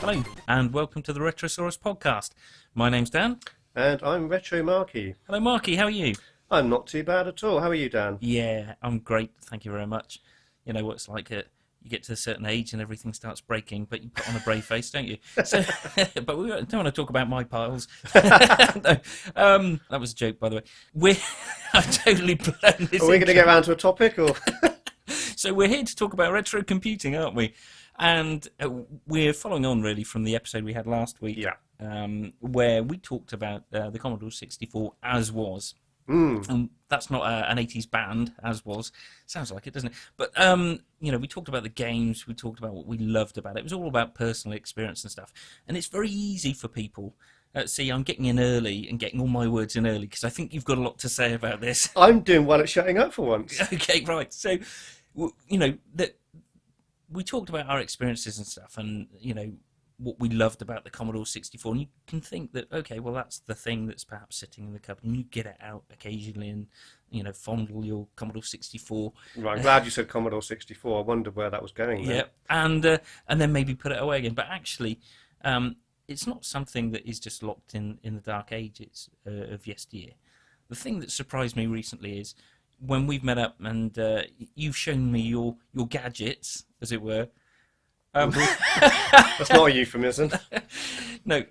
Hello, and welcome to the Retrosaurus podcast. My name's Dan. And I'm Retro Marky. Hello, Marky, how are you? I'm not too bad at all. How are you, Dan? Yeah, I'm great, thank you very much. You know what it's like, you get to a certain age and everything starts breaking, but you put on a brave face, don't you? So, but we don't want to talk about my piles. No, that was a joke, by the way. I've totally blown this. Are we going to get around to a topic? Or So we're here to talk about retro computing, aren't we? And we're following on, really, from the episode we had last week, where we talked about the Commodore 64 as was. And that's not an 80s band, as was. Sounds like it, doesn't it? But, we talked about the games, we talked about what we loved about it. It was all about personal experience and stuff. And it's very easy for people. See, I'm getting in early and getting all my words in early because I think you've got a lot to say about this. I'm doing well at shutting up for once. Okay, right. So, we talked about our experiences and stuff and, what we loved about the Commodore 64. And you can think that, okay, well, that's the thing that's perhaps sitting in the cupboard. And you get it out occasionally and, fondle your Commodore 64. Right, I'm glad you said Commodore 64. I wondered where that was going there. Yeah, and then maybe put it away again. But actually, it's not something that is just locked in the dark ages of yesteryear. The thing that surprised me recently is when we've met up and you've shown me your gadgets, as it were. That's not a euphemism. No.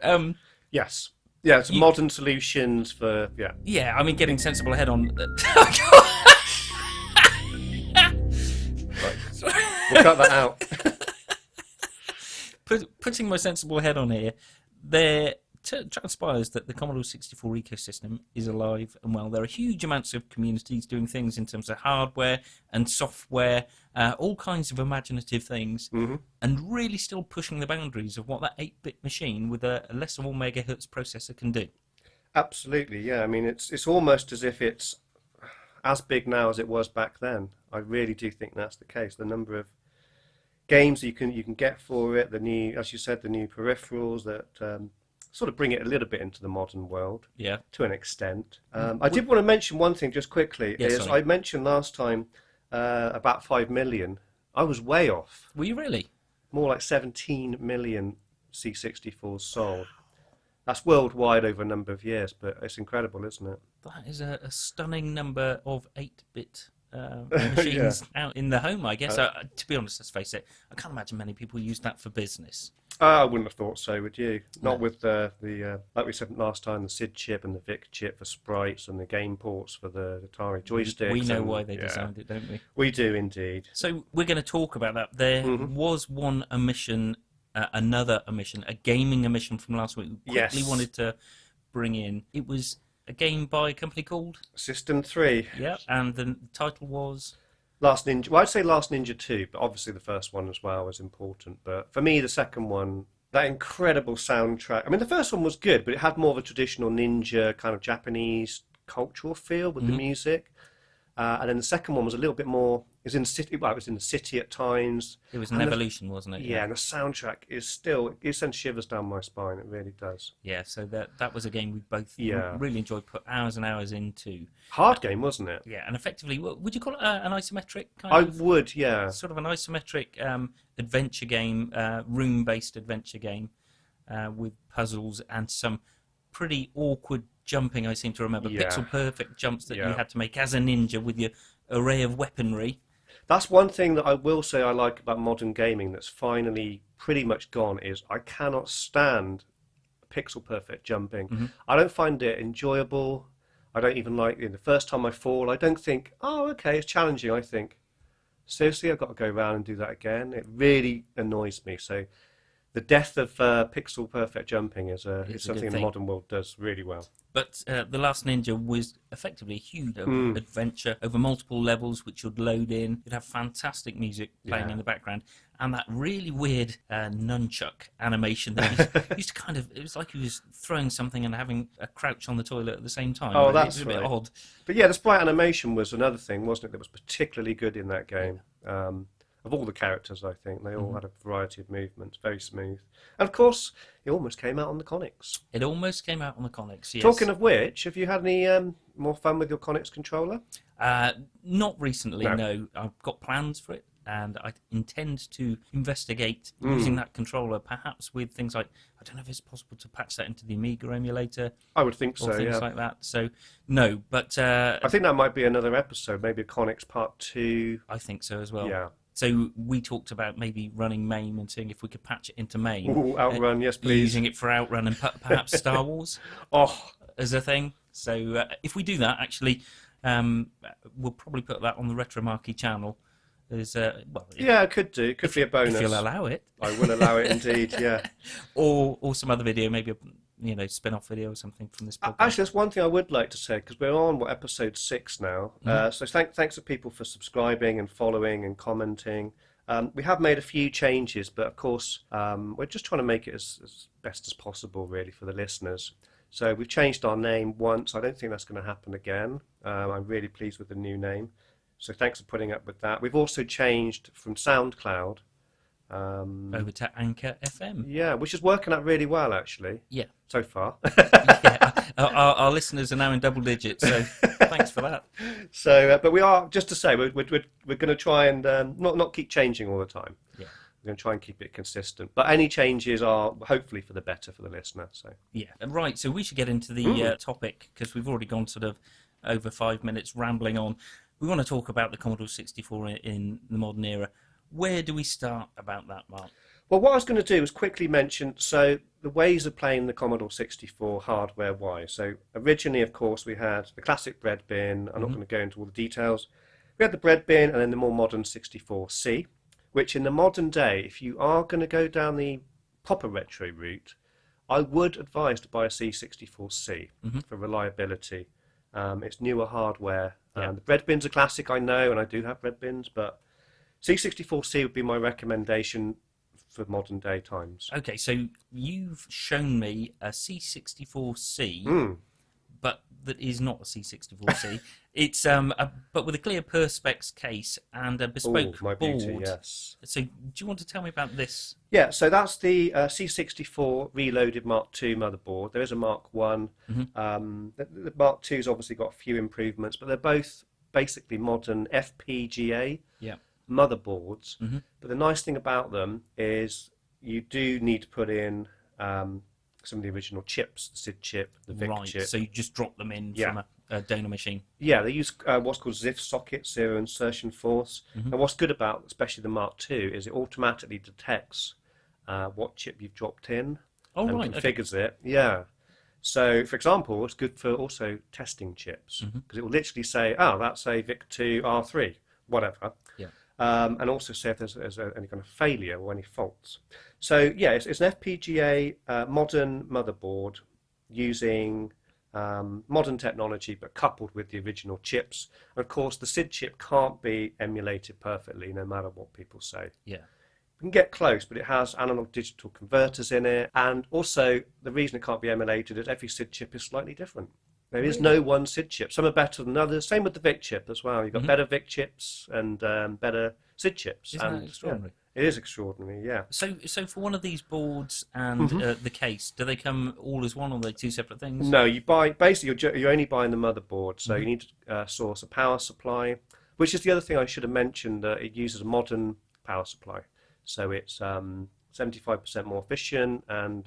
Yes. Yeah, it's modern solutions for, Yeah, I mean, getting sensible head on. Right. We'll cut that out. Putting my sensible head on here, there transpires that the Commodore 64 ecosystem is alive and well. There are huge amounts of communities doing things in terms of hardware and software, all kinds of imaginative things, and really still pushing the boundaries of what that 8-bit machine with a less than 1 megahertz processor can do. Absolutely, yeah. I mean, it's almost as if it's as big now as it was back then. I really do think that's the case. The number of games you can get for it, the new, as you said, the new peripherals that sort of bring it a little bit into the modern world, to an extent. I did want to mention one thing just quickly. I mentioned last time about 5 million. I was way off. Were you really? More like 17 million C64s sold. That's worldwide over a number of years, but it's incredible, isn't it? That is a stunning number of 8-bit machines out in the home, I guess. To be honest, let's face it, I can't imagine many people use that for business. I wouldn't have thought so, would you? Not with the like we said last time, the SID chip and the VIC chip for sprites and the game ports for the Atari joysticks. We know why they designed it, don't we? We do indeed. So we're going to talk about that. There was one omission, another omission, a gaming omission from last week we quickly wanted to bring in. It was a game by a company called System 3. Yeah, and the title was Last Ninja. Well, I'd say Last Ninja 2, but obviously the first one as well was important. But for me, the second one, that incredible soundtrack. I mean, the first one was good, but it had more of a traditional ninja kind of Japanese cultural feel with the music. And then the second one was a little bit more. It was in the city. Well, it was in the city at times. It was an evolution, wasn't it? Yeah, and the soundtrack is still. It sends shivers down my spine. It really does. Yeah, so that was a game we both really enjoyed. Put hours and hours into. Hard game, wasn't it? Yeah, and effectively, would you call it an isometric kind I of? would, yeah. Sort of an isometric adventure game, room-based adventure game with puzzles and some pretty awkward jumping, I seem to remember. Pixel-perfect jumps that you had to make as a ninja with your array of weaponry. That's one thing that I will say I like about modern gaming that's finally pretty much gone is I cannot stand pixel-perfect jumping. I don't find it enjoyable. I don't even like the first time I fall. I don't think, oh, okay, it's challenging. I think, seriously, I've got to go around and do that again. It really annoys me. So the death of pixel-perfect jumping is something the modern world does really well. But The Last Ninja was effectively a huge adventure over multiple levels, which you'd load in. You'd have fantastic music playing in the background. And that really weird nunchuck animation that used to kind of... It was like he was throwing something and having a crouch on the toilet at the same time. Oh, that's a bit odd. But yeah, the sprite animation was another thing, wasn't it, that was particularly good in that game. Of all the characters, I think. They all had a variety of movements, very smooth. And of course, it almost came out on the Conix. It almost came out on the Conix, yes. Talking of which, have you had any more fun with your Conix controller? Not recently, no. I've got plans for it. and I intend to investigate using that controller, perhaps with things like, I don't know if it's possible to patch that into the Amiga emulator. I would think or so, things yeah. like that. So, no, but... I think that might be another episode, maybe a Connix Part 2. I think so as well. Yeah. So we talked about maybe running MAME and seeing if we could patch it into MAME. Ooh, Outrun, yes, please. Using it for Outrun and perhaps Star Wars as a thing. So if we do that, actually, we'll probably put that on the Retromarquee channel. Yeah, it could do. It could be a bonus. If you'll allow it. I will allow it indeed, yeah. or some other video, maybe a spin-off video or something from this podcast. Actually, there's one thing I would like to say, because we're on episode 6 now. So thanks to people for subscribing and following and commenting. We have made a few changes, but of course we're just trying to make it as best as possible, really, for the listeners. So we've changed our name once. I don't think that's going to happen again. I'm really pleased with the new name. So thanks for putting up with that. We've also changed from SoundCloud over to Anchor FM. Yeah, which is working out really well, actually. Yeah. So far. Yeah. Our listeners are now in double digits, so thanks for that. So, but we are, just to say, we're going to try and not keep changing all the time. Yeah. We're going to try and keep it consistent. But any changes are hopefully for the better for the listener. So. Yeah. Right, so we should get into the topic, because we've already gone sort of over 5 minutes rambling on. We want to talk about the Commodore 64 in the modern era. Where do we start about that, Mark? Well, what I was going to do was quickly mention, so the ways of playing the Commodore 64 hardware-wise. So originally, of course, we had the classic bread bin. I'm not going to go into all the details. We had the bread bin and then the more modern 64C, which in the modern day, if you are going to go down the proper retro route, I would advise to buy a C64C for reliability. It's newer hardware. The bread bin's a classic, I know, and I do have bread bins, but C64C would be my recommendation for modern day times. Okay, so you've shown me a C64C, but that is not a C64C. It's but with a clear Perspex case and a bespoke my board. beauty, yes. So do you want to tell me about this? Yeah, so that's the C64 Reloaded Mark II motherboard. There is a Mark 1. The Mark II's obviously got a few improvements, but they're both basically modern FPGA motherboards. But the nice thing about them is you do need to put in some of the original chips, the SID chip, the VIC chip. So you just drop them in from a donor machine. Yeah, they use what's called ZIF socket, zero insertion force. And what's good about, especially the Mark II, is it automatically detects what chip you've dropped in and configures it. Yeah. So, for example, it's good for also testing chips, because it will literally say, oh, that's a VIC2 R3, whatever. Yeah. And also say if there's any kind of failure or any faults. So, yeah, it's an FPGA modern motherboard using modern technology, but coupled with the original chips. And of course, the SID chip can't be emulated perfectly, no matter what people say. Yeah. We can get close, but it has analog digital converters in it. And also, the reason it can't be emulated is every SID chip is slightly different. There is no one SID chip. Some are better than others. Same with the VIC chip as well. You've got better VIC chips and better SID chips. Isn't that extraordinary? Yeah, it is extraordinary, yeah. So for one of these boards and the case, do they come all as one, or are they two separate things? No, you buy, basically you're only buying the motherboard, so you need to source a power supply, which is the other thing I should have mentioned. It uses a modern power supply. So it's 75% more efficient, and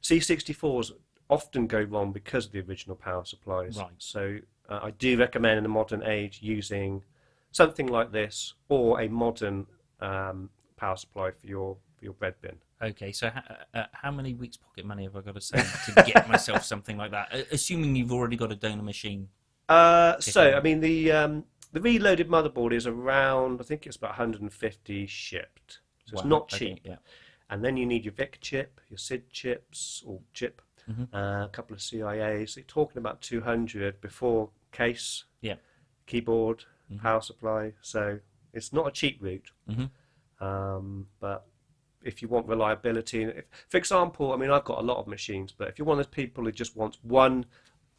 C64s often go wrong because of the original power supplies. Right. So I do recommend in the modern age using something like this, or a modern power supply for your bread bin. Okay, so how many weeks' pocket money have I got to save to get myself something like that? Assuming you've already got a donor machine. So I mean the reloaded motherboard is around, I think it's about 150 shipped. So it's not cheap. Yeah. And then you need your VIC chip, your SID chips, or chip, a couple of CIAs. You're talking about 200 before case, keyboard, power supply. So it's not a cheap route. But if you want reliability, for example, I mean, I've got a lot of machines, but if you're one of those people who just wants one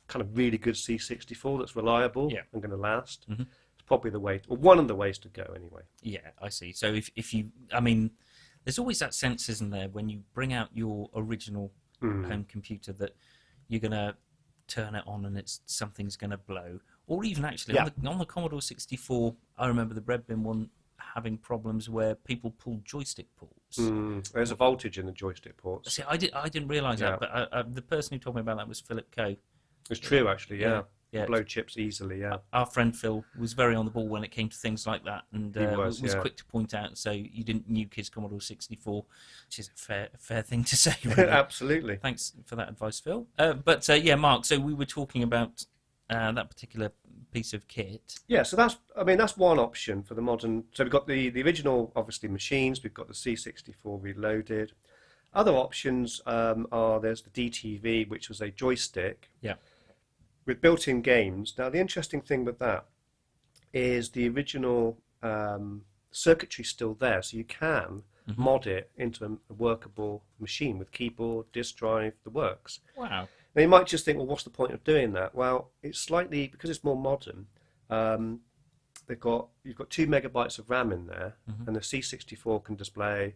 kind of really good C64 that's reliable and going to last, it's probably the way, or one of the ways to go anyway. Yeah, I see. So if you, I mean, there's always that sense, isn't there, when you bring out your original home computer that you're going to turn it on and something's going to blow. Or even actually on the Commodore 64, I remember the bread bin one having problems where people pull joystick ports. There's a voltage in the joystick ports. See, I didn't realise that, but the person who told me about that was Philip Coe. It's true, actually, yeah. Yeah. Blow chips easily, yeah. Our friend Phil was very on the ball when it came to things like that, and was quick to point out so you didn't nuke his Commodore 64, which is a fair thing to say, really. Absolutely. Thanks for that advice, Phil. But Mark, so we were talking about that particular piece of kit. Yeah, so that's one option for the modern. So we've got the original, obviously, machines. We've got the C64 reloaded. Other options are there's the DTV, which was a joystick. Yeah. With built-in games. Now, the interesting thing with that is the original circuitry still there, so you can mod it into a workable machine with keyboard, disk drive, the works. Wow. Now, you might just think, well, what's the point of doing that? Well, it's slightly, because it's more modern, you've got 2 megabytes of RAM in there, and the C64 can display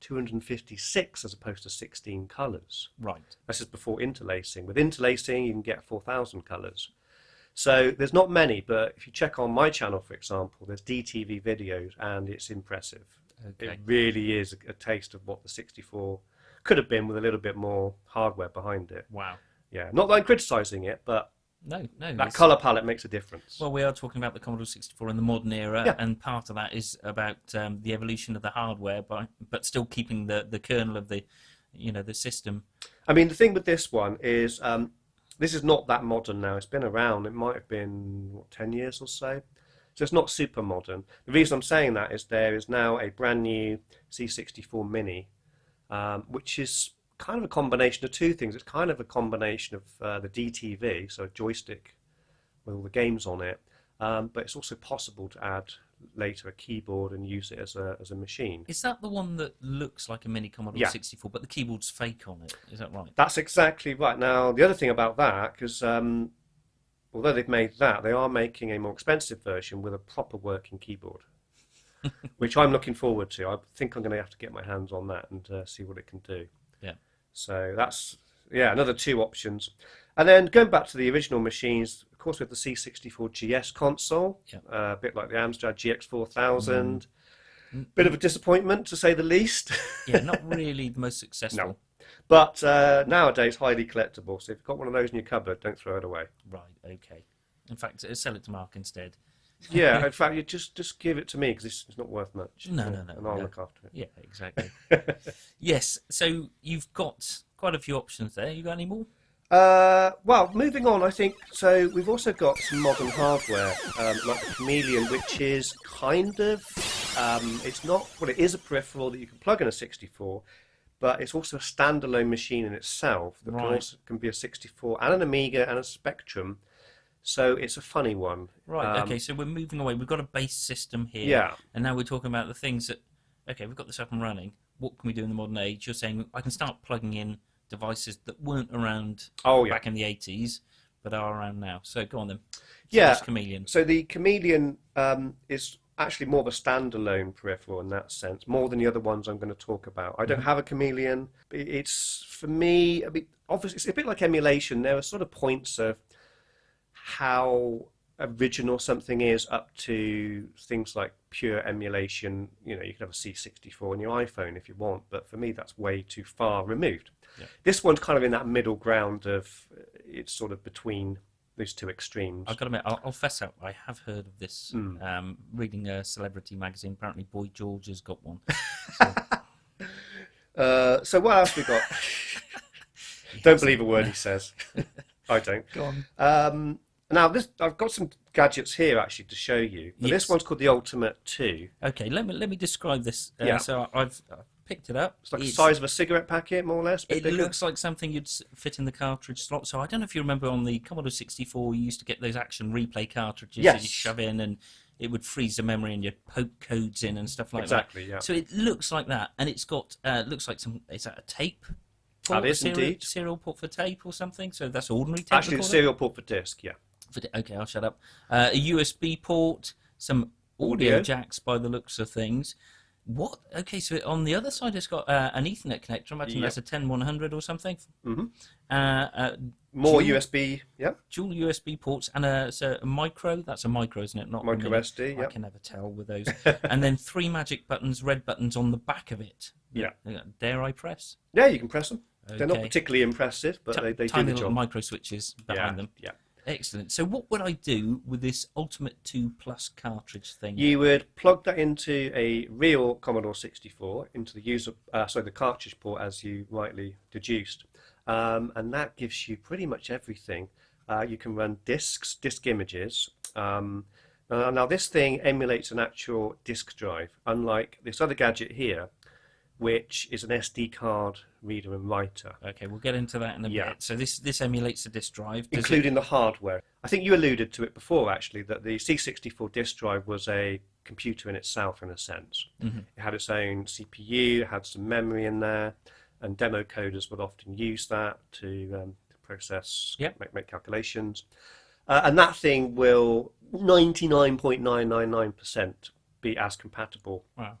256 as opposed to 16 colours. Right. This is before interlacing. With interlacing, you can get 4,000 colours. So there's not many, but if you check on my channel, for example, there's DTV videos, and it's impressive. Okay. It really is a taste of what the 64 could have been with a little bit more hardware behind it. Wow. Yeah, not that I'm criticising it, but no, that colour palette makes a difference. Well, we are talking about the Commodore 64 in the modern era, and part of that is about the evolution of the hardware, but still keeping the kernel of the system. I mean, the thing with this one is this is not that modern now. It's been around. It might have been 10 years or so. So it's not super modern. The reason I'm saying that is there is now a brand new C64 Mini, which is kind of a combination of two things. It's kind of a combination of the DTV, so a joystick with all the games on it, but it's also possible to add later a keyboard and use it as a machine. Is that the one that looks like a mini Commodore 64, but the keyboard's fake on it? Is that right? That's exactly right. Now, the other thing about that, because although they've made that, they are making a more expensive version with a proper working keyboard, which I'm looking forward to. I think I'm going to have to get my hands on that and see what it can do. Yeah. So that's, another 2 options. And then going back to the original machines, of course, with the C64 GS console, a bit like the Amstrad GX4000. Bit of a disappointment, to say the least. Yeah, not really the most successful. No. But nowadays, highly collectible. So if you've got one of those in your cupboard, don't throw it away. Right, okay. In fact, sell it to Mark instead. Yeah, in fact, you just give it to me, because it's not worth much. No. And I'll look after it. Yeah, exactly. Yes, so you've got quite a few options there. You got any more? Well, moving on, I think, so we've also got some modern hardware, like the Chameleon, which is kind of, it's not, well, it is a peripheral that you can plug in a 64, but it's also a standalone machine in itself that can be a 64 and an Amiga and a Spectrum. So it's a funny one. Right, okay, so we're moving away. We've got a base system here, and now we're talking about the things that, okay, we've got this up and running. What can we do in the modern age? You're saying I can start plugging in devices that weren't around back in the 80s, but are around now. So go on then. So Chameleon. So the Chameleon is actually more of a standalone peripheral in that sense, more than the other ones I'm going to talk about. I don't have a Chameleon. It's, for me, obviously, it's a bit like emulation. There are sort of points of how original something is up to things like pure emulation. You can have a C64 on your iPhone if you want, but for me that's way too far removed. This one's kind of in that middle ground of, it's sort of between those two extremes. I've got to admit, I'll fess up, I have heard of this. Reading a celebrity magazine, apparently Boy George has got one. So what else we got? Don't believe a word he says. I don't. Go on. Now, I've got some gadgets here actually to show you. This one's called the Ultimate 2. Okay, let me describe this. So I've picked it up. It's like the size of a cigarette packet, more or less. It looks like something you'd fit in the cartridge slot. So I don't know if you remember on the Commodore 64, you used to get those action replay cartridges that you shove in and it would freeze the memory and you'd poke codes in and stuff like that. Exactly, yeah. So it looks like that, and it's got looks like some. Is that a tape? That is indeed. Serial port for tape or something. So that's ordinary tape. Actually, it's serial port for disc. Yeah. Okay, I'll shut up. A USB port, some audio jacks by the looks of things. What? Okay, so on the other side it's got an Ethernet connector. I imagine that's a 10100 or something. More dual, USB, dual USB ports and so a micro. That's a micro, isn't it? Not micro SD. I can never tell with those. And then 3 magic buttons, red buttons on the back of it. Yeah. Dare I press? Yeah, you can press them. Okay. They're not particularly impressive, but they do tiny the little job. micro switches behind them. Yeah. Excellent. So what would I do with this Ultimate 2 Plus cartridge thing? You would plug that into a real Commodore 64, into the the cartridge port, as you rightly deduced, and that gives you pretty much everything. You can run disk images. Now this thing emulates an actual disk drive, unlike this other gadget here, which is an SD card reader and writer. Okay, we'll get into that in a bit. So this emulates a disk drive. Including the hardware. I think you alluded to it before, actually, that the C64 disk drive was a computer in itself, in a sense. It had its own CPU, it had some memory in there, and democoders would often use that to process, make calculations. And that thing will 99.999% be as compatible. Wow.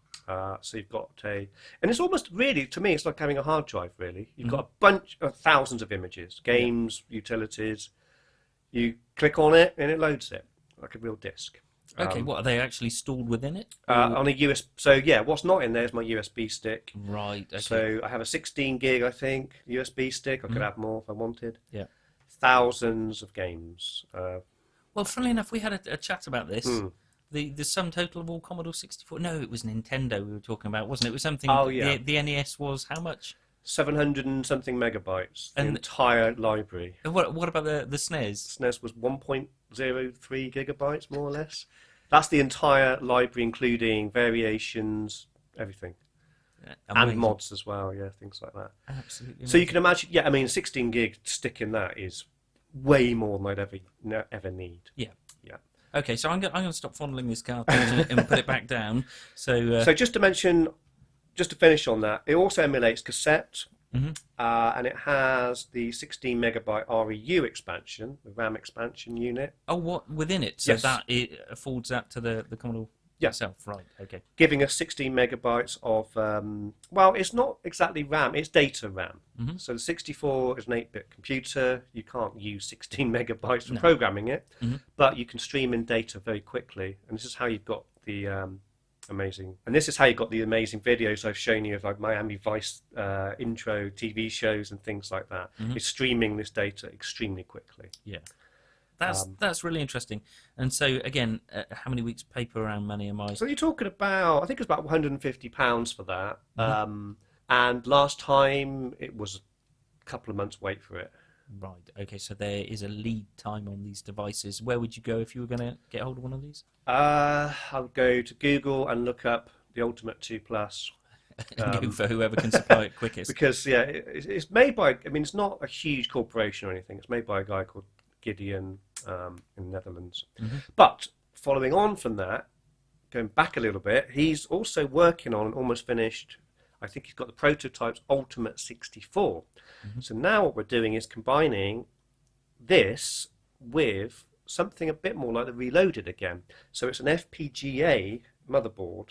So you've got and it's almost really, to me, it's like having a hard drive, really. You've got a bunch of thousands of images, games, utilities. You click on it and it loads it like a real disk. Okay, what are they actually stored within it? On a USB. So yeah, what's not in there is my USB stick. Right. Okay. So I have a 16 gig, I think, USB stick. I could have more if I wanted. Yeah. Thousands of games. Well, funnily enough, we had a chat about this. The sum total of all Commodore 64. No, it was Nintendo we were talking about, wasn't it? It was something. Oh yeah. The NES was how much? 700 and something megabytes. The entire library. And what about the SNES? SNES was 1.03 gigabytes, more or less. That's the entire library, including variations, everything. And mods as well, things like that. Absolutely. So you can imagine, 16 gig stick in that is way more than I'd ever need. Yeah. Okay, so I'm going to stop fondling this cartridge and put it back down. So just to mention, just to finish on that, it also emulates cassette, and it has the 16 megabyte REU expansion, the RAM expansion unit. Oh, what within it? So yes. that it affords that to the Commodore itself, right? Okay. Giving us 16 megabytes of well, it's not exactly RAM; it's data RAM. So the 64 is an 8-bit computer. You can't use 16 megabytes for programming it, but you can stream in data very quickly, and this is how you've got the amazing videos I've shown you of like Miami Vice intro TV shows and things like that. It's streaming this data extremely quickly. Yeah. That's really interesting. And so again, how many weeks paper around money am I? So you're talking about, I think it was about £150 for that. And last time it was a couple of months wait for it. Right. Okay. So there is a lead time on these devices. Where would you go if you were going to get hold of one of these? I would go to Google and look up the Ultimate 2 Plus. Go for whoever can supply it quickest. Because it's made by. It's not a huge corporation or anything. It's made by a guy called Gideon in the Netherlands. But following on from that, going back a little bit, he's also working on an almost finished. I think he's got the prototype's Ultimate 64. So now what we're doing is combining this with something a bit more like the Reloaded again. So it's an FPGA motherboard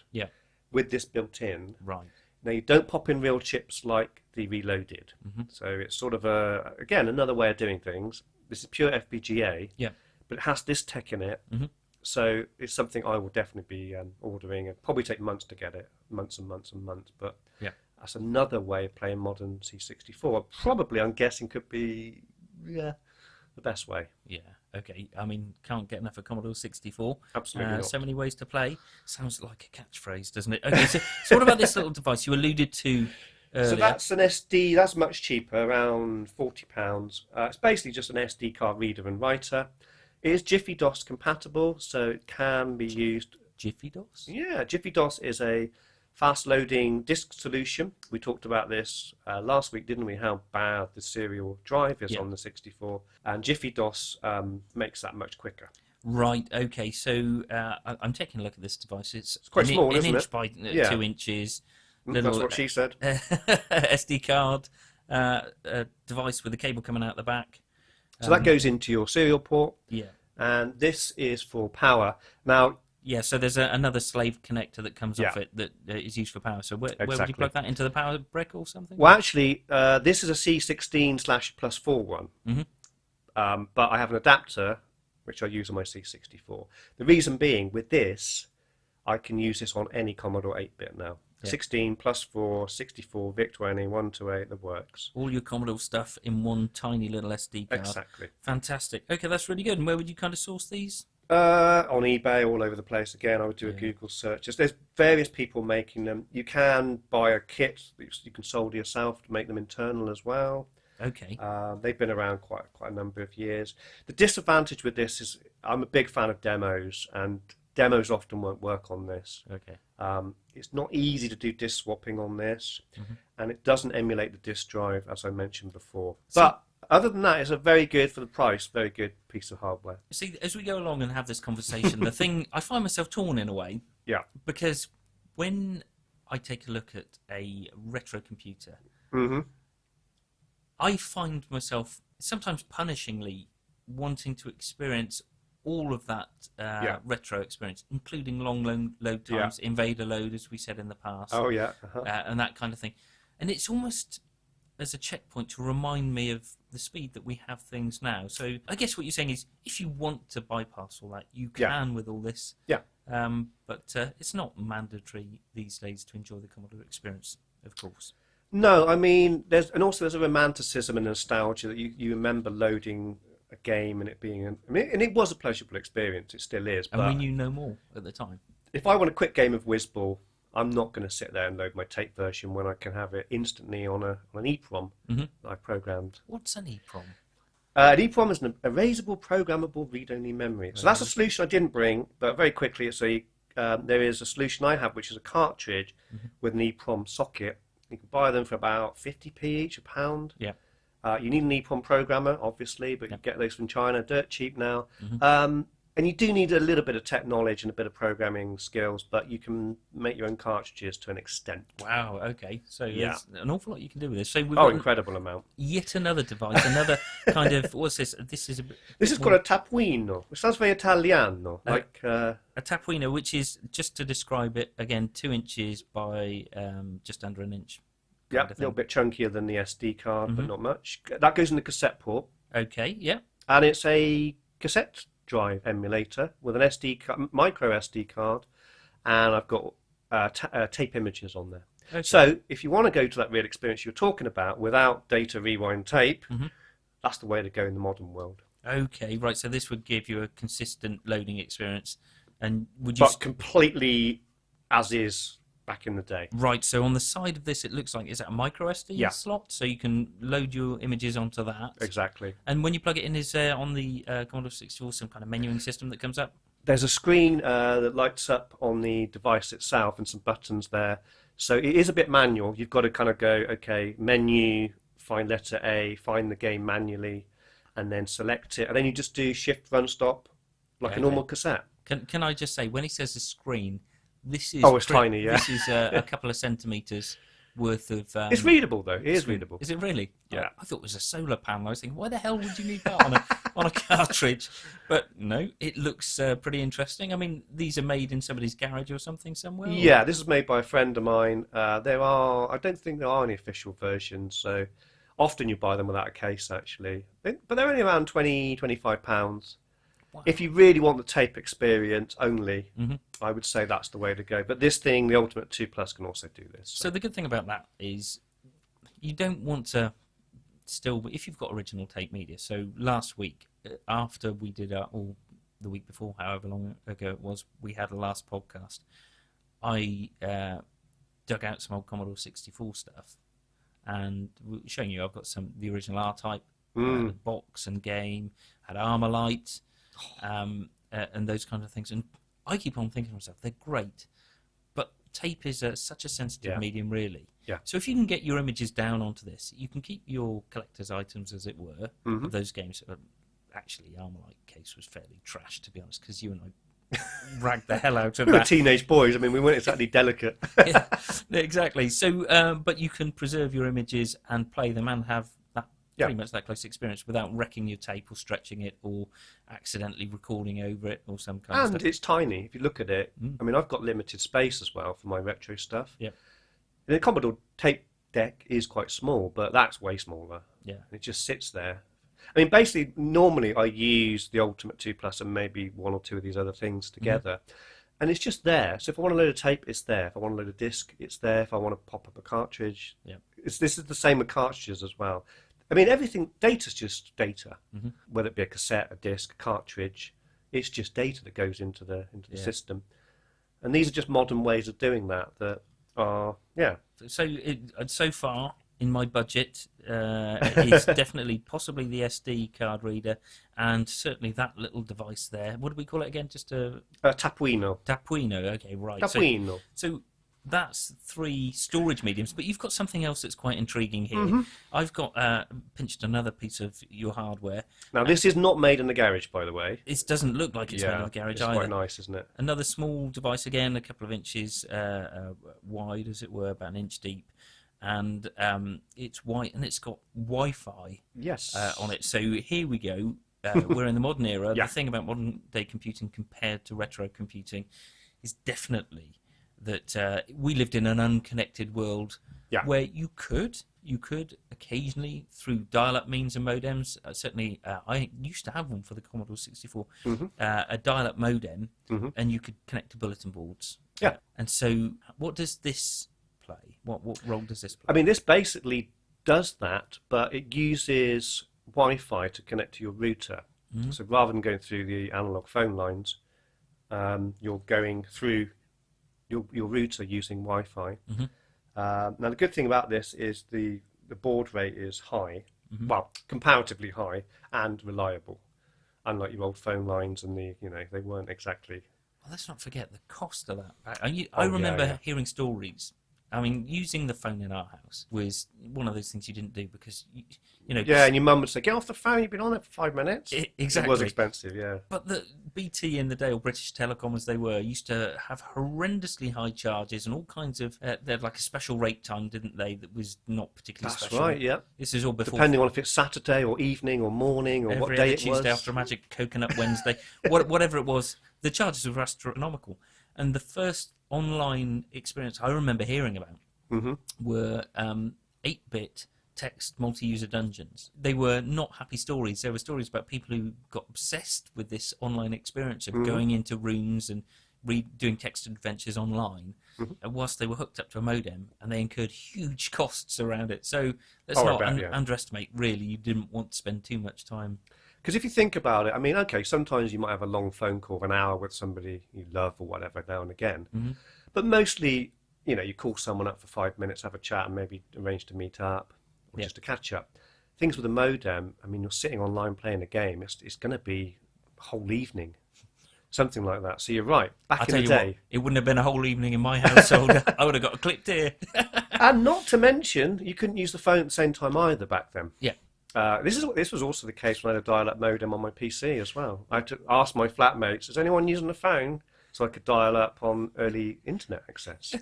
with this built in. Right. Now you don't pop in real chips like the Reloaded. So it's sort of again another way of doing things. This is pure FPGA, but it has this tech in it. So it's something I will definitely be ordering. It'll probably take months to get it, months and months and months. But that's another way of playing modern C64. Probably, I'm guessing, could be the best way. Yeah. Okay. Can't get enough of Commodore 64. Absolutely not. So many ways to play. Sounds like a catchphrase, doesn't it? Okay. So what about this little device you alluded to earlier? So that's an SD. That's much cheaper, around £40. It's basically just an SD card reader and writer. It is Jiffy DOS compatible, so it can be used. Jiffy DOS? Yeah, Jiffy DOS is a fast-loading disk solution. We talked about this last week, didn't we? How bad the serial drive is on the 64, and Jiffy DOS makes that much quicker. Right. Okay. So I'm taking a look at this device. It's quite small, isn't it? An inch by 2 inches. That's what she said. SD card device with a cable coming out the back. So that goes into your serial port. Yeah. And this is for power. Now, Yeah, so there's another slave connector that comes off Yeah. it that is used for power. So where would you Exactly. plug that into the power brick or something? Well, actually, this is a C16/+4 one, but I have an adapter which I use on my C64. The reason being, with this, I can use this on any Commodore 8-bit now. Yeah. 16 +4, 64, VIC-20, 128, that works. All your Commodore stuff in one tiny little SD card. Exactly. Fantastic. Okay, that's really good. And where would you kind of source these? On eBay, all over the place. Again, I would do a Google search. There's various people making them. You can buy a kit that you can solder yourself to make them internal as well. Okay. They've been around quite a number of years. The disadvantage with this is I'm a big fan of demos, and demos often won't work on this. Okay. It's not easy to do disk swapping on this, and it doesn't emulate the disk drive, as I mentioned before. But other than that, it's a very good, for the price, very good piece of hardware. See, as we go along and have this conversation, the thing, I find myself torn in a way. Yeah. Because when I take a look at a retro computer, I find myself sometimes punishingly wanting to experience all of that retro experience, including long load times, invader load, as we said in the past. Oh, yeah. And that kind of thing. And it's almost as a checkpoint to remind me of the speed that we have things now. So I guess what you're saying is, if you want to bypass all that, you can with all this. Yeah. But it's not mandatory these days to enjoy the Commodore experience, of course. No, I mean, there's a romanticism and nostalgia that you remember loading a game and it being, and it was a pleasurable experience. It still is. And we knew no more at the time. If I want a quick game of Whizball, I'm not going to sit there and load my tape version when I can have it instantly on an EEPROM that I programmed. What's an EEPROM? An EEPROM is an erasable programmable read-only memory. So that's a solution I didn't bring, but very quickly there is a solution I have, which is a cartridge with an EEPROM socket. You can buy them for about 50p each, £1. Yeah. You need an EEPROM programmer, obviously, but you get those from China, dirt cheap now. And you do need a little bit of tech knowledge and a bit of programming skills, but you can make your own cartridges to an extent. Wow, okay. So there's an awful lot you can do with this. So we've incredible amount. Yet another device, another kind of, what's this? This is called a tapuino, which sounds very Italiano. Like a tapuino, which is, just to describe it again, 2 inches by just under an inch. Yeah, a little bit chunkier than the SD card, but not much. That goes in the cassette port. Okay, yeah. And it's a cassette drive emulator with an micro SD card, and I've got tape images on there. Okay. So if you want to go to that real experience you're talking about without data rewind tape, that's the way to go in the modern world. Okay, right. So this would give you a consistent loading experience, and completely as is back in the day. Right. So on the side of this, it looks like, is that a micro SD slot? So you can load your images onto that. Exactly. And when you plug it in, is there on the Commodore 64 some kind of menuing system that comes up? There's a screen that lights up on the device itself and some buttons there. So it is a bit manual. You've got to kind of go, okay, menu, find letter A, find the game manually, and then select it. And then you just do shift run stop like a normal cassette. Can I just say, when he says a screen, this is it's tiny, yeah. This is a couple of centimetres worth of... it's readable, though. It is readable. Is it really? Yeah. I thought it was a solar panel. I was thinking, why the hell would you need that on a cartridge? But no, it looks pretty interesting. I mean, these are made in somebody's garage or something somewhere? Yeah, this is made by a friend of mine. I don't think there are any official versions, so often you buy them without a case, actually. But they're only around £20-25. Wow. If you really want the tape experience only, I would say that's the way to go. But this thing, the Ultimate 2 Plus, can also do this. So the good thing about that is you don't want to if you've got original tape media. So last week, after we did or the week before, however long ago it was, we had a last podcast, I dug out some old Commodore 64 stuff and showing you I've got the original R-Type, box and game, had Armalite, and those kind of things. And I keep on thinking to myself, they're great, but tape is such a sensitive medium, really. Yeah. So if you can get your images down onto this, you can keep your collector's items, as it were, of those games. Actually, Armalite case was fairly trash, to be honest, because you and I ragged the hell out of we that. were teenage boys. I mean, we weren't exactly delicate. Yeah, exactly. So, but you can preserve your images and play them and have that pretty much that close experience without wrecking your tape or stretching it or accidentally recording over it or some kind of stuff. And it's tiny. If you look at it, I mean, I've got limited space as well for my retro stuff. Yeah. The Commodore tape deck is quite small, but that's way smaller. Yeah. It just sits there. I mean, basically, normally I use the Ultimate 2 Plus and maybe one or two of these other things together. And it's just there. So if I want to load a tape, it's there. If I want to load a disc, it's there. If I want to pop up a cartridge, this is the same with cartridges as well. I mean, everything, data's just data. Whether it be a cassette, a disc, a cartridge, it's just data that goes into the system. And these are just modern ways of doing that are, So far, in my budget, is definitely possibly the SD card reader, and certainly that little device there. What do we call it again? Just a Tapuino. Tapuino. Okay, right. Tapuino. So that's 3 storage mediums, but you've got something else that's quite intriguing here. I've got pinched another piece of your hardware. Now, this is not made in the garage, by the way. It doesn't look like it's made in a garage either. It's quite nice, isn't it? Another small device again, a couple of inches wide, as it were, about an inch deep. And it's white, and it's got Wi-Fi on it. So here we go. We're in the modern era. The thing about modern-day computing compared to retro computing is definitely that we lived in an unconnected world where you could occasionally, through dial-up means and modems, certainly I used to have one for the Commodore 64, a dial-up modem, and you could connect to bulletin boards. And so what does this play? What role does this play? I mean, this basically does that, but it uses Wi-Fi to connect to your router. So rather than going through the analog phone lines, you're going through your router using Wi-Fi. Now, the good thing about this is the baud rate is high, well, comparatively high and reliable, unlike your old phone lines, and they weren't exactly. Well, let's not forget the cost of that. I remember hearing stories. I mean, using the phone in our house was one of those things you didn't do because, Yeah, and your mum would say, "Get off the phone, you've been on it for 5 minutes." Exactly. It was expensive, yeah. But the BT in the day, or British Telecom as they were, used to have horrendously high charges and all kinds of... they had like a special rate time, didn't they, that was not particularly special. That's right, yeah. This is all before... Depending on if it's Saturday or evening or morning or what day it was. Tuesday after a Magic Coconut Wednesday, whatever it was, the charges were astronomical. And the first online experience I remember hearing about were 8-bit text multi-user dungeons. They were not happy stories. There were stories about people who got obsessed with this online experience of going into rooms and doing text adventures online whilst they were hooked up to a modem, and they incurred huge costs around it. So let's not underestimate, really. You didn't want to spend too much time. Because if you think about it, I mean, okay, sometimes you might have a long phone call of an hour with somebody you love or whatever now and again. But mostly, you call someone up for 5 minutes, have a chat, and maybe arrange to meet up or just to catch up. Things with a modem, I mean, you're sitting online playing a game, it's going to be a whole evening, something like that. So you're right, back in the day. It wouldn't have been a whole evening in my household. I would have got clicked here. And not to mention, you couldn't use the phone at the same time either back then. Yeah. This was also the case when I had a dial-up modem on my PC as well. I had to ask my flatmates, is anyone using the phone? So I could dial up on early internet access.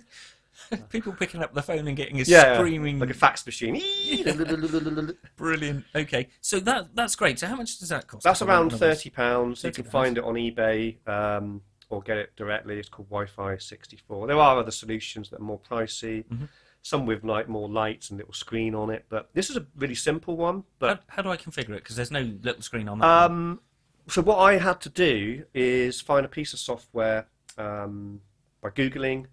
People picking up the phone and getting a screaming... like a fax machine. Brilliant. Okay, so that's great. So how much does that cost? That's around £30. You can find it on eBay or get it directly. It's called Wi-Fi 64. There are other solutions that are more pricey. Some with more lights and little screen on it, but this is a really simple one. But how do I configure it? Because there's no little screen on that one. So what I had to do is find a piece of software by Googling,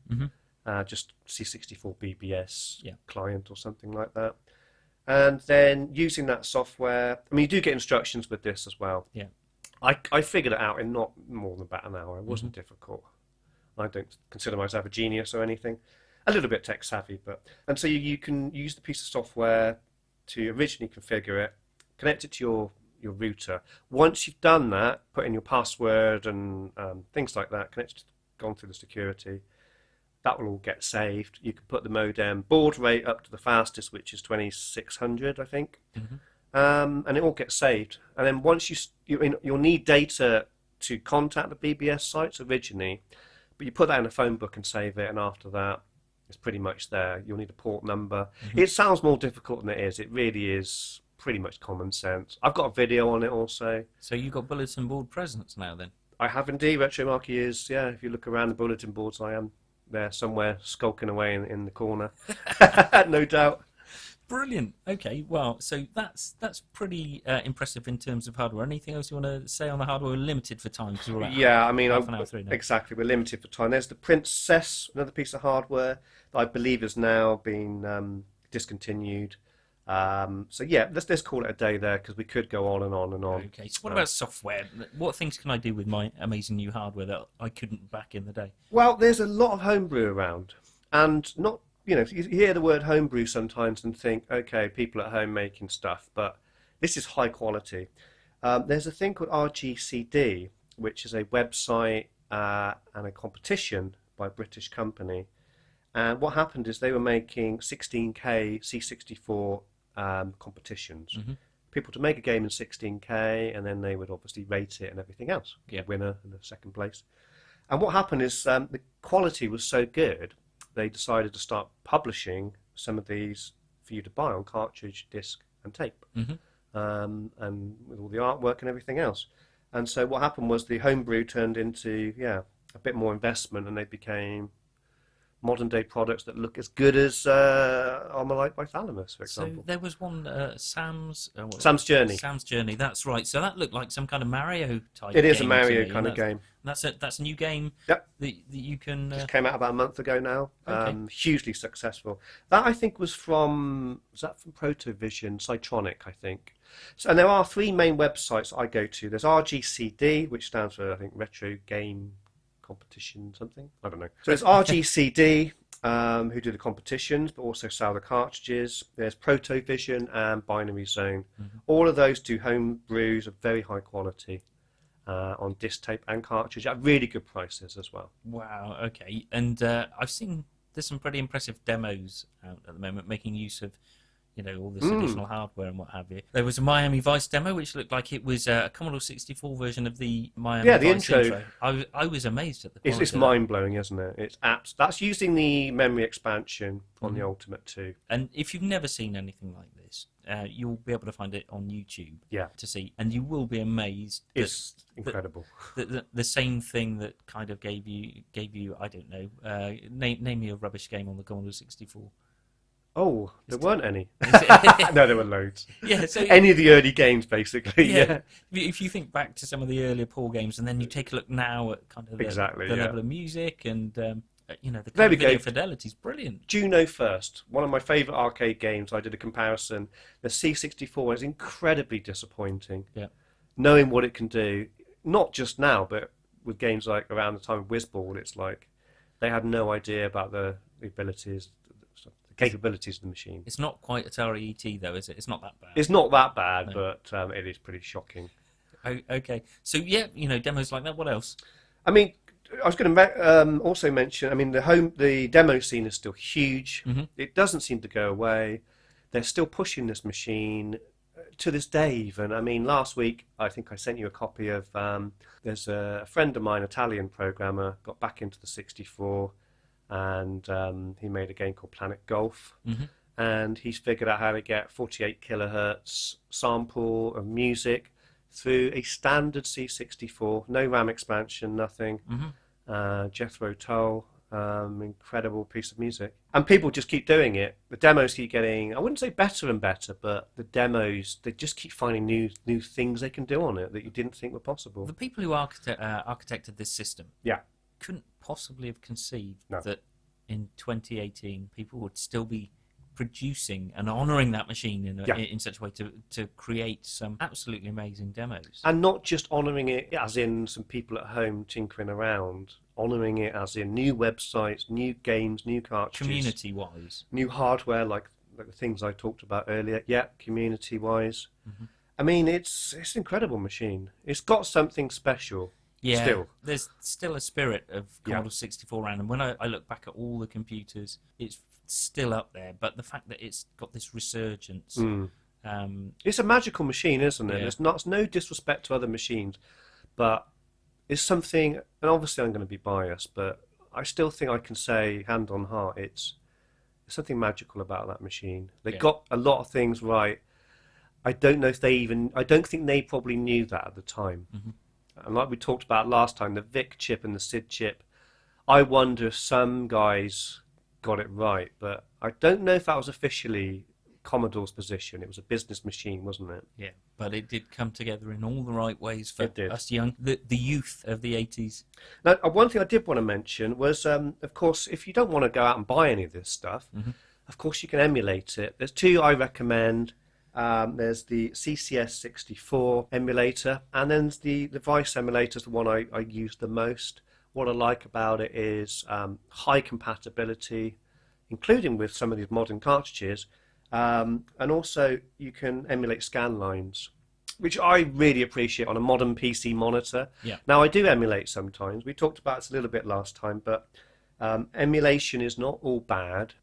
just C64 BBS client or something like that. And then using that software, I mean, you do get instructions with this as well. Yeah. I figured it out in not more than about an hour. It wasn't difficult. I don't consider myself a genius or anything. A little bit tech savvy, and so you can use the piece of software to originally configure it, connect it to your router. Once you've done that, put in your password and things like that, gone through the security, that will all get saved. You can put the modem baud rate up to the fastest, which is 2600, I think, and it all gets saved. And then once you'll need data to contact the BBS sites originally, but you put that in a phone book and save it, and after that, it's pretty much there. You'll need a port number. It sounds more difficult than it is. It really is pretty much common sense. I've got a video on it also. So you've got bulletin board presence now then? I have indeed. Retro Marky is, yeah, if you look around the bulletin boards, I am there somewhere skulking away in the corner. No doubt. Brilliant. Okay, well, so that's pretty impressive in terms of hardware. Anything else you want to say on the hardware? We're limited for time because we're half an hour through now. Exactly. We're limited for time. There's the Princess, another piece of hardware that I believe has now been discontinued. So yeah, let's call it a day there because we could go on and on and on. Okay, so what about software? What things can I do with my amazing new hardware that I couldn't back in the day? Well, there's a lot of homebrew around, and not, you hear the word homebrew sometimes and think, okay, people at home making stuff, but this is high quality. There's a thing called RGCD, which is a website and a competition by a British company. And what happened is they were making 16K C64 competitions. Mm-hmm. People to make a game in 16K, and then they would obviously rate it and everything else. Yeah. Winner and the second place. And what happened is the quality was so good, they decided to start publishing some of these for you to buy on cartridge, disc, and tape, and with all the artwork and everything else. And so what happened was the homebrew turned into a bit more investment, and they became modern day products that look as good as Armalite by Thalamus, for example. So there was one, Sam's Journey. Sam's Journey, that's right. So that looked like some kind of Mario type. It is game a Mario kind of game. That's a new game. Yep. That you can. Just came out about a month ago now. Okay. Hugely successful. That I think was from Protovision, Cytronic, I think. So, and there are three main websites I go to. There's RGCD, which stands for I think Retro Game Competition something. I don't know. So there's RGCD, who do the competitions but also sell the cartridges. There's Protovision and Binary Zone. Mm-hmm. All of those do home brews of very high quality on disc tape and cartridge at really good prices as well. Wow. Okay. And I've seen there's some pretty impressive demos out at the moment making use of all this additional hardware and what have you. There was a Miami Vice demo which looked like it was a Commodore 64 version of the Miami Vice intro. I was amazed at the quality. It's mind-blowing, isn't it? It's apps. That's using the memory expansion on the Ultimate 2. And if you've never seen anything like this, you'll be able to find it on YouTube to see, and you will be amazed. It's incredible. The same thing that kind of gave you I don't know, name me a rubbish game on the Commodore 64. Oh, there weren't any. No, there were loads. Yeah, so any of the early games, basically. Yeah. If you think back to some of the earlier pool games, and then you take a look now at kind of the level of music and the kind of video fidelity is brilliant. Juno First, one of my favourite arcade games. I did a comparison. The C64 is incredibly disappointing. Yeah. Knowing what it can do, not just now, but with games like around the time of Whizball, it's like they had no idea about the abilities. Capabilities of the machine. It's not quite Atari ET though, is it? It's not that bad. It's not that bad, no. But it is pretty shocking. Okay, so demos like that. What else? I mean, I was going to also mention. I mean, the demo scene is still huge. Mm-hmm. It doesn't seem to go away. They're still pushing this machine to this day. Even I mean, last week I think I sent you a copy of. There's a friend of mine, Italian programmer, got back into the 64. And he made a game called Planet Golf, and he's figured out how to get 48 kilohertz sample of music through a standard C64, no RAM expansion, nothing. Jethro Tull, incredible piece of music, and people just keep doing it. The demos keep getting, I wouldn't say better and better, but the demos, they just keep finding new things they can do on it that you didn't think were possible. The people who architected this system, couldn't possibly have conceived that in 2018 people would still be producing and honouring that machine in such a way to create some absolutely amazing demos. And not just honouring it as in some people at home tinkering around, honouring it as in new websites, new games, new cartridges. Community-wise. New hardware like the things I talked about earlier. Yeah, community-wise. I mean, it's an incredible machine. It's got something special. Yeah, there's still a spirit of Commodore 64 around, and when I look back at all the computers, it's still up there. But the fact that it's got this resurgence, it's a magical machine, isn't it? Yeah. It's no disrespect to other machines, but it's something. And obviously, I'm going to be biased, but I still think I can say, hand on heart, it's something magical about that machine. They got a lot of things right. I don't know if I don't think they probably knew that at the time. And like we talked about last time, the VIC chip and the SID chip, I wonder if some guys got it right, but I don't know if that was officially Commodore's position. It was a business machine, wasn't it? Yeah, but it did come together in all the right ways for us the youth of the 80s. Now, one thing I did want to mention was, of course, if you don't want to go out and buy any of this stuff, of course you can emulate it. There's two I recommend. There's the CCS64 emulator, and then the Vice emulator is the one I use the most. What I like about it is high compatibility, including with some of these modern cartridges, and also you can emulate scan lines, which I really appreciate on a modern PC monitor. Yeah. Now, I do emulate sometimes. We talked about this a little bit last time, but emulation is not all bad.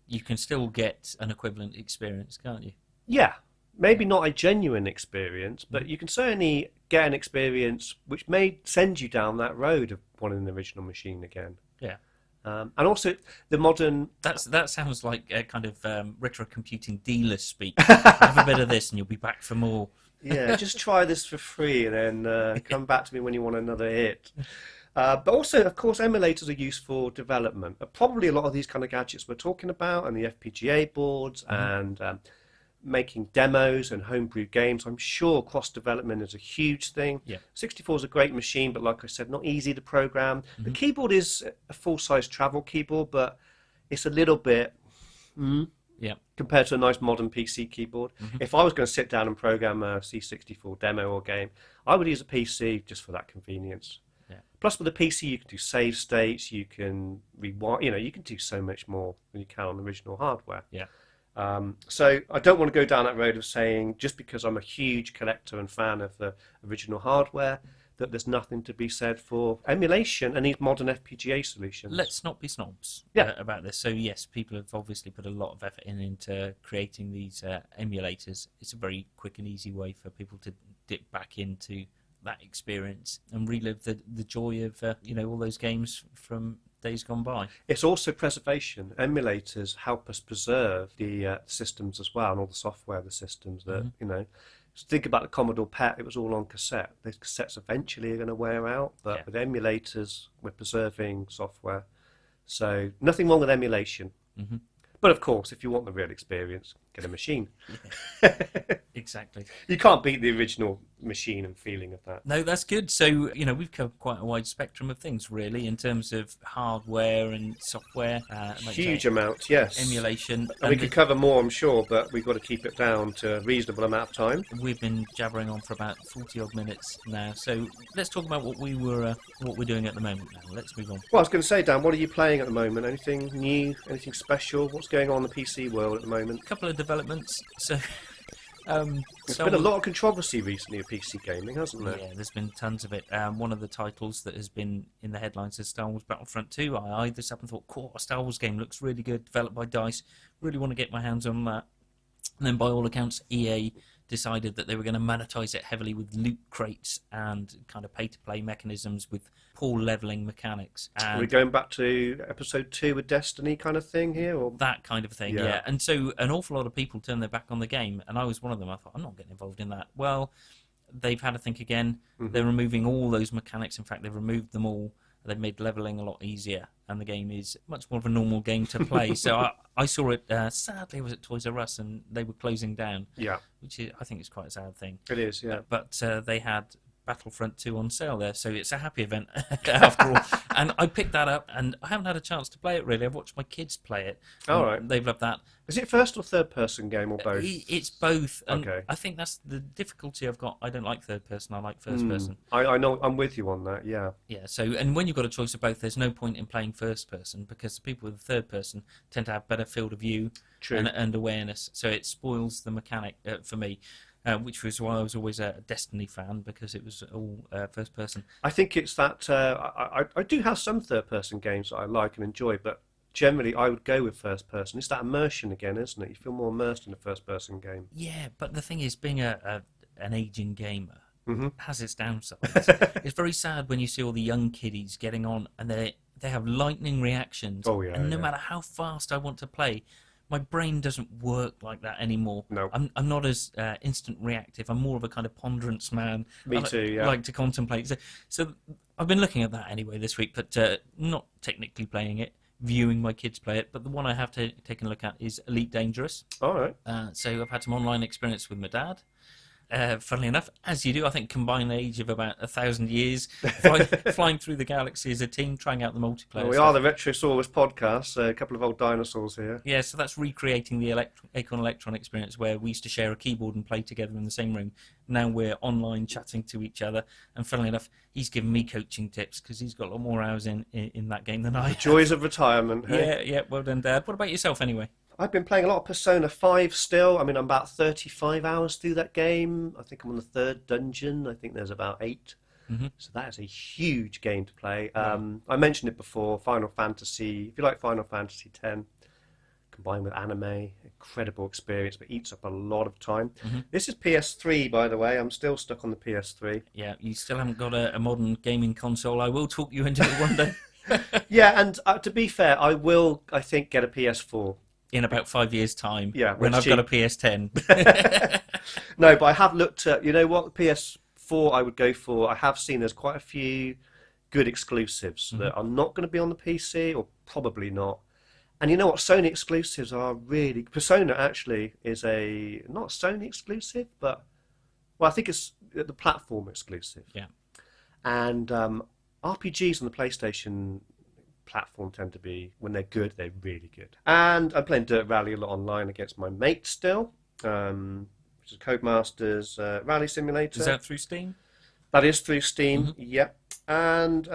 You can still get an equivalent experience, can't you? Yeah, maybe not a genuine experience, but you can certainly get an experience which may send you down that road of wanting the original machine again. Yeah. And also the modern... That sounds like a kind of retro computing dealer speak. Have a bit of this and you'll be back for more. Yeah, just try this for free and then come back to me when you want another hit. But also, of course, emulators are used for development. Probably a lot of these kind of gadgets we're talking about, and the FPGA boards, and making demos and homebrew games. I'm sure cross-development is a huge thing. Yeah. 64 is a great machine, but like I said, not easy to program. The keyboard is a full-size travel keyboard, but it's a little bit... compared to a nice modern PC keyboard. If I was going to sit down and program a C64 demo or game, I would use a PC just for that convenience. Yeah. Plus, with a PC, you can do save states, you can rewind, you can do so much more than you can on the original hardware. Yeah. So I don't want to go down that road of saying just because I'm a huge collector and fan of the original hardware that there's nothing to be said for emulation and these modern FPGA solutions. Let's not be snobs about this. So yes, people have obviously put a lot of effort into creating these emulators. It's a very quick and easy way for people to dip back into that experience and relive the joy of all those games from days gone by. It's also preservation. Emulators help us preserve the systems as well, and all the software of the systems that think about the Commodore PET. It was all on cassette. Those cassettes eventually are going to wear out, but with emulators we're preserving software, so nothing wrong with emulation. But of course, if you want the real experience, get a machine. Exactly. You can't beat the original machine and feeling of that. No, that's good. So, we've covered quite a wide spectrum of things, really, in terms of hardware and software. Huge amount, yes. Emulation. And we could cover more, I'm sure, but we've got to keep it down to a reasonable amount of time. We've been jabbering on for about 40-odd minutes now, so let's talk about what we're doing at the moment now. Let's move on. Well, I was going to say, Dan, what are you playing at the moment? Anything new? Anything special? What's going on in the PC world at the moment? A couple of developments. So... There's been a lot of controversy recently of PC gaming, hasn't there? Yeah, there's been tons of it. One of the titles that has been in the headlines is Star Wars Battlefront 2. I eyed this up and thought, cool, a Star Wars game looks really good, developed by DICE. Really want to get my hands on that. And then by all accounts, EA decided that they were going to monetize it heavily with loot crates and kind of pay-to-play mechanisms with poor leveling mechanics. And are we going back to episode 2 with Destiny kind of thing here? Or? That kind of thing, yeah. And so an awful lot of people turned their back on the game, and I was one of them. I thought, I'm not getting involved in that. Well, they've had to think again. They're removing all those mechanics. In fact, they've removed them all. They've made leveling a lot easier, and the game is much more of a normal game to play. So I saw it, sadly, it was at Toys R Us, and they were closing down. Yeah. Which I think is quite a sad thing. It is, yeah. But they had Battlefront 2 on sale there, so it's a happy event after all. And I picked that up, and I haven't had a chance to play it really. I've watched my kids play it. All right. They've loved that. Is it first or third person game or both? It's both. And okay. I think that's the difficulty I've got. I don't like third person, I like first person. I know, I'm with you on that, yeah. Yeah, so, and when you've got a choice of both, there's no point in playing first person because the people with the third person tend to have better field of view and awareness, so it spoils the mechanic for me. Which was why I was always a Destiny fan, because it was all first person. I think it's that I do have some third person games that I like and enjoy, but generally I would go with first person. It's that immersion again, isn't it? You feel more immersed in a first person game. Yeah, but the thing is, being an aging gamer has its downsides. It's very sad when you see all the young kiddies getting on and they have lightning reactions. Oh, yeah, and no matter how fast I want to play, my brain doesn't work like that anymore. No. I'm not as instant reactive. I'm more of a kind of ponderance man. Me too, yeah. I like to contemplate. So I've been looking at that anyway this week, but not technically playing it, viewing my kids play it. But the one I have taken a look at is Elite Dangerous. All right. So I've had some online experience with my dad. Funnily enough, as you do, I think combined age of about 1,000 years, flying through the galaxy as a team, trying out the multiplayer. Well, we are the Retrosaurus podcast, a couple of old dinosaurs here. Yeah, so that's recreating the Acorn Electron experience where we used to share a keyboard and play together in the same room. Now we're online chatting to each other, and funnily enough, he's given me coaching tips because he's got a lot more hours in that game than I have. Joys of retirement. Hey? Yeah, well done, Dad. What about yourself, anyway? I've been playing a lot of Persona 5 still. I mean, I'm about 35 hours through that game. I think I'm on the 3rd dungeon. I think there's about 8. Mm-hmm. So that is a huge game to play. I mentioned it before, Final Fantasy. If you like Final Fantasy X, combined with anime, incredible experience, but eats up a lot of time. Mm-hmm. This is PS3, by the way. I'm still stuck on the PS3. Yeah, you still haven't got a modern gaming console. I will talk you into it one day. Yeah, and to be fair, I will, I think, get a PS4. In about 5 years' time, yeah, when I've got a PS10. No, but I have looked at, you know what, the PS4 I would go for. I have seen there's quite a few good exclusives that are not going to be on the PC, or probably not. And you know what, Sony exclusives are really... Persona actually is not a Sony exclusive, but... Well, I think it's the platform exclusive. Yeah. And RPGs on the PlayStation platform tend to be, when they're good, they're really good. And I'm playing Dirt Rally a lot online against my mate still, which is Codemasters Rally Simulator. Is that through Steam? That is through Steam, yeah. And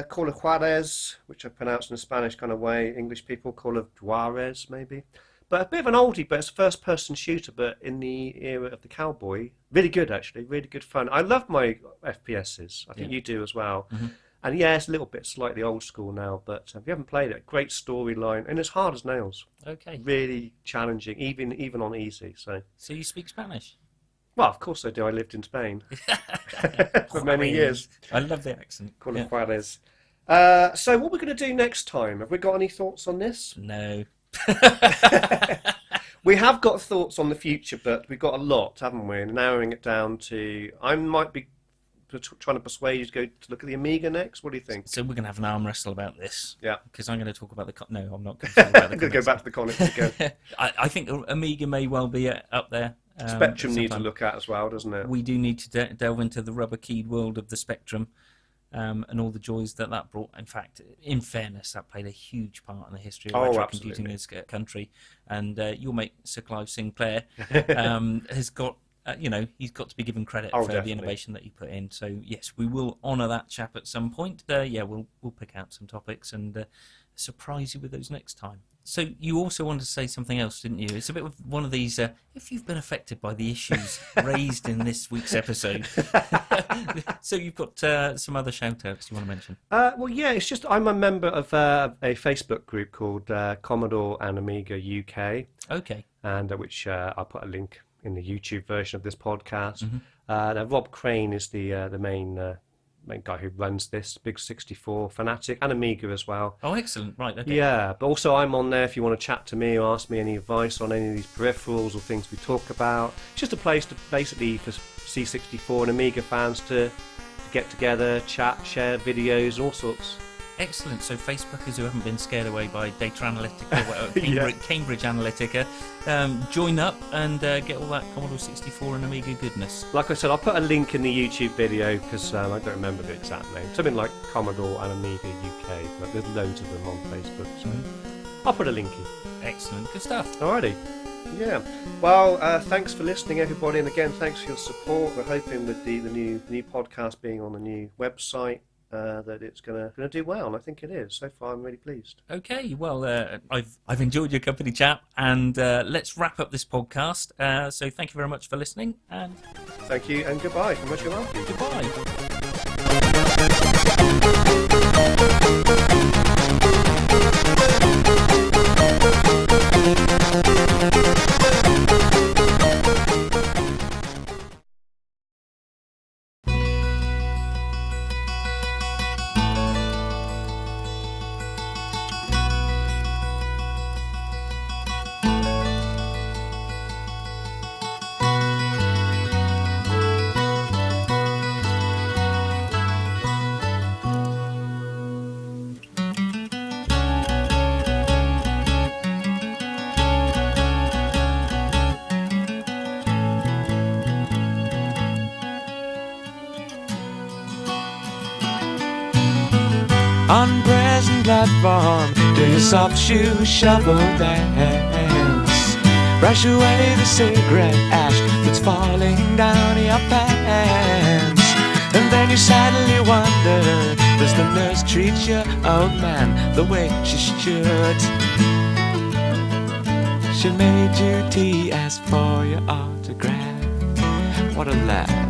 Call of Juarez, which I pronounce in a Spanish kind of way, English people, Call of Juarez maybe. But a bit of an oldie, but it's a first-person shooter, but in the era of the cowboy. Really good, actually, really good fun. I love my FPSs. I think you do as well. Mm-hmm. And yeah, it's a little bit slightly old school now, but if you haven't played it, great storyline, and it's hard as nails. Okay. Really challenging, even on easy. So you speak Spanish? Well, of course I do. I lived in Spain for many years. I love the accent. Call of Juarez. So what we're going to do next time? Have we got any thoughts on this? No. We have got thoughts on the future, but we've got a lot, haven't we? And narrowing it down to, I might be trying to persuade you to go to look at the Amiga next. What do you think? So we're going to have an arm wrestle about this. Yeah. Because I'm going to talk about the... No, I'm not going to talk about the I'm going to go back to the comics again. I think Amiga may well be up there. Spectrum needs to look at as well, doesn't it? We do need to delve into the rubber-keyed world of the Spectrum and all the joys that brought. In fact, in fairness, that played a huge part in the history of retro computing in this country. And your mate, Sir Clive Sinclair, has got... he's got to be given credit for definitely. the innovation that he put in. So, yes, we will honour that chap at some point. We'll pick out some topics and surprise you with those next time. So you also wanted to say something else, didn't you? It's a bit of one of these, if you've been affected by the issues raised in this week's episode. So you've got some other shout-outs you want to mention? Well, yeah, it's just I'm a member of a Facebook group called Commodore and Amiga UK. Okay. And which I'll put a link in the YouTube version of this podcast. Mm-hmm. Now Rob Crane is the main guy who runs this, big 64 fanatic, and Amiga as well. Oh, excellent. Right, okay. Yeah, but also I'm on there if you want to chat to me or ask me any advice on any of these peripherals or things we talk about. It's just a place to basically for C64 and Amiga fans to get together, chat, share videos, and all sorts. Excellent. So Facebookers who haven't been scared away by data analytica, Cambridge Analytica, join up and get all that Commodore 64 and Amiga goodness. Like I said, I'll put a link in the YouTube video because I don't remember the exact name. Something like Commodore and Amiga UK, but there's loads of them on Facebook, so I'll put a link in. Excellent. Good stuff. Alrighty. Yeah. Well, thanks for listening, everybody, and again, thanks for your support. We're hoping with the new podcast being on the new website, that it's gonna do well, and I think it is. So far, I'm really pleased. Okay, well, I've enjoyed your company, chap, and let's wrap up this podcast. So thank you very much for listening, and thank you, and goodbye from Much Welcome. Goodbye. On present platform, do your soft shoe shuffle dance. Brush away the cigarette ash that's falling down your pants. And then you sadly wonder, does the nurse treat your old man the way she should? She made you tea, asked for your autograph. What a laugh.